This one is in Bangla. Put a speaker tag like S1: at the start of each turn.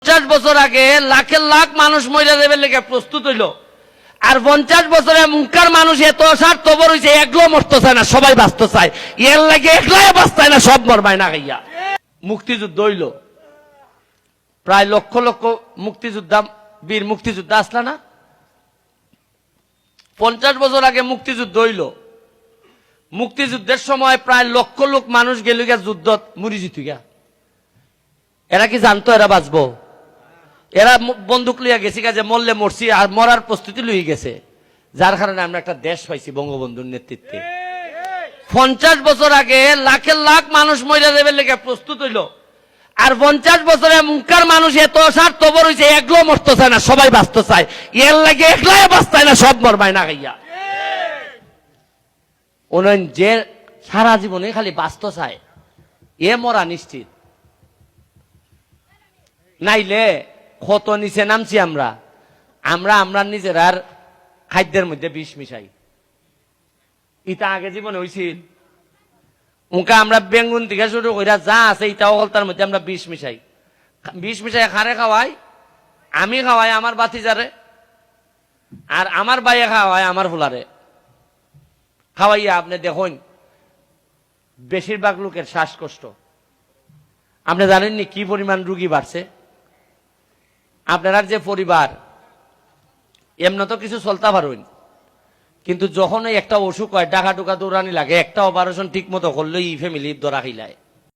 S1: 50 বছর আগে লাখের লাখ মানুষ মরে যাবে লেগে প্রস্তুত হইল, আর 50 বছরে মুনকার মানুষ এত স্বার্থপর হইছে, একলো মরতে চায় না, সবাই বাঁচতে চায়। এর লাগে একলাই বাঁচতায় না, সব মরবায় না খাইয়া। মুক্তিযুদ্ধ হইল, প্রায় লক্ষ লক্ষ মুক্তিযোদ্ধা, বীর মুক্তিযোদ্ধা আসলা না। 50 বছর আগে মুক্তিযুদ্ধ হইল, মুক্তিযুদ্ধের সময় প্রায় লক্ষ লোক মানুষ গেল গিয়া যুদ্ধ মরি জিতু গিয়া। এরা কি জানতো এরা বাঁচবো? এরা বন্দুক লইয়া গেছি কাজে মরলে মরছি, আর মরার প্রস্তুতি লইয়া গেছে, যার কারণে আমরা একটা দেশ পাইছি বঙ্গবন্ধুর নেতৃত্বে। 50 বছর আগে লাখের লাখ মানুষ মরে যাবে লেগে প্রস্তুত হইল, আর 50 বছরে মুনকার মানুষ এত স্বার্থপর হইছে, একলো মরতে চায় না, সবাই বাঁচতে চায়। এর লাগে একলাই বাঁচতায় না, সব মরবায় না খাইয়া। ওনার যে সারা জীবনে খালি বাঁচতে চায়, এ মরা নিশ্চিত। নাইলে কত নিচে নামছি আমরা। আমরা নিজের খাদ্যের মধ্যে বিষ মিশাই। ইটা আগে জীবনে হয়েছিল। উনকা আমরা বেঙ্গুন থেকে শুরু করে যা আছে ইটা তার মধ্যে আমরা বিষ মিশাই। বিষ মিশাই খারে খাওয়াই, আমি খাওয়াই আমার বাতিজারে, আর আমার বাইয়ে খাওয়াই আমার ফুলারে। খাওয়াইয়া আপনি দেখুন বেশিরভাগ লোকের শ্বাসকষ্ট। আপনি জানেননি কি পরিমাণ রুগী বাড়ছে? আপনার যে পরিবার এমন তো কিছু চলতে পারবেন, কিন্তু যখন একটা অসুখ হয়, ডাকা টুকা দৌড়ানি লাগে, একটা অপারেশন ঠিক মতো করলেই ফ্যামিলি ধরা খিলায়।